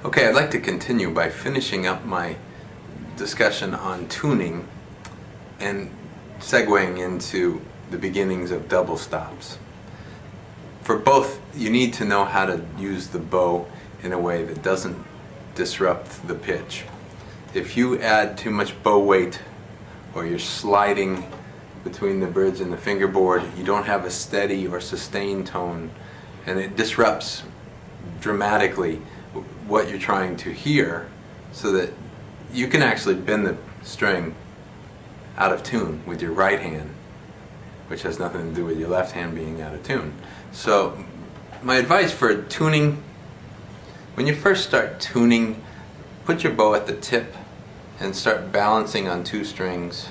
Okay, I'd like to continue by finishing up my discussion on tuning and segueing into the beginnings of double stops. For both, you need to know how to use the bow in a way that doesn't disrupt the pitch. If you add too much bow weight, or you're sliding between the bridge and the fingerboard, you don't have a steady or sustained tone, and it disrupts dramatically what you're trying to hear, so that you can actually bend the string out of tune with your right hand, which has nothing to do with your left hand being out of tune. So my advice for tuning, when you first start tuning, put your bow at the tip and start balancing on two strings.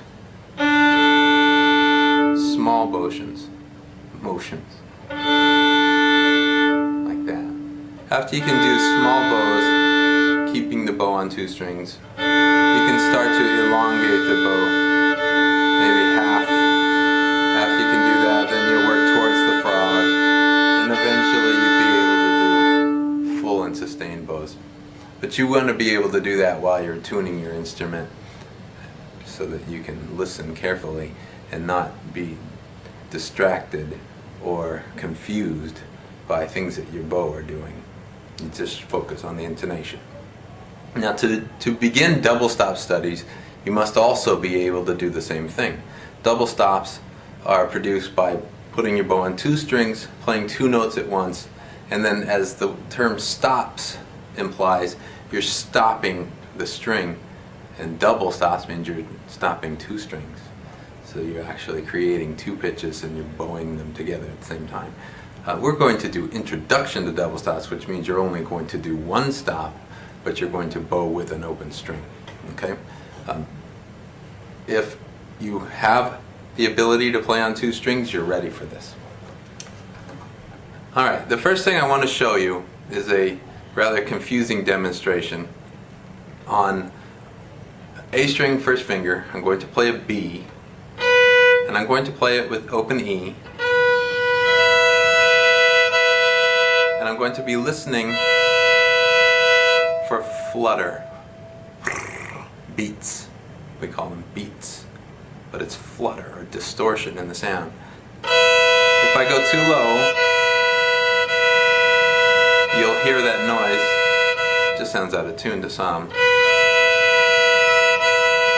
Small motions. Like that. After you can do small bows, keeping the bow on two strings, you can start to elongate the bow, maybe half. After you can do that, then you'll work towards the frog, and eventually you'll be able to do full and sustained bows. But you want to be able to do that while you're tuning your instrument, so that you can listen carefully and not be distracted or confused by things that your bow are doing. You just focus on the intonation. Now, to begin double stop studies, you must also be able to do the same thing. Double stops are produced by putting your bow on two strings, playing two notes at once, and then, as the term stops implies, you're stopping the string, and double stops means you're stopping two strings. So you're actually creating two pitches and you're bowing them together at the same time. We're going to do introduction to double stops, which means you're only going to do one stop, but you're going to bow with an open string. Okay? If you have the ability to play on two strings, you're ready for this. Alright, the first thing I want to show you is a rather confusing demonstration. On A string, first finger, I'm going to play a B, and I'm going to play it with open E, and I'm going to be listening for flutter, beats. We call them beats, but it's flutter or distortion in the sound. If I go too low, you'll hear that noise. It just sounds out of tune to some.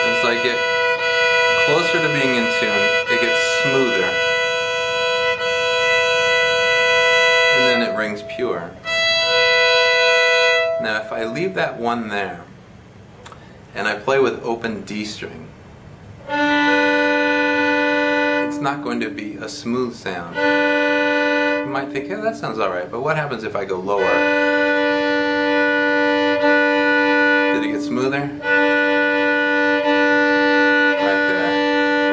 As I get closer to being in tune, it gets smoother, and then it rings pure. Now, if I leave that one there and I play with open D string, it's not going to be a smooth sound. You might think, yeah, that sounds alright, but what happens if I go lower? Did it get smoother?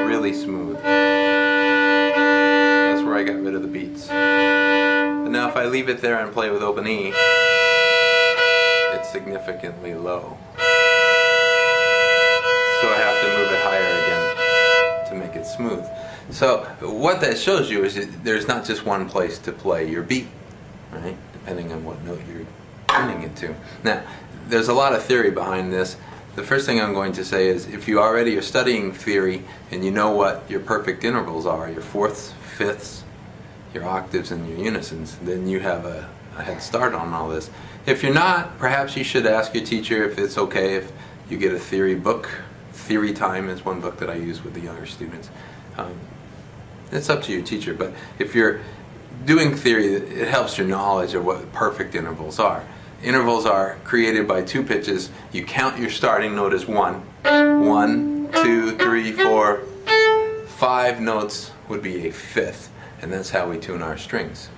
Really smooth. That's where I got rid of the beats. But now if I leave it there and play with open E, it's significantly low. So I have to move it higher again to make it smooth. So what that shows you is that there's not just one place to play your beat, right? Depending on what note you're tuning it to. Now, there's a lot of theory behind this. The first thing I'm going to say is, if you already are studying theory and you know what your perfect intervals are, your fourths, fifths, your octaves, and your unisons, then you have a head start on all this. If you're not, perhaps you should ask your teacher if it's okay if you get a theory book. Theory Time is one book that I use with the younger students. It's up to your teacher, but if you're doing theory, it helps your knowledge of what perfect intervals are. Intervals are created by two pitches. You count your starting note as 1. 1, 2, 3, 4, 5 notes would be a fifth, and that's how we tune our strings.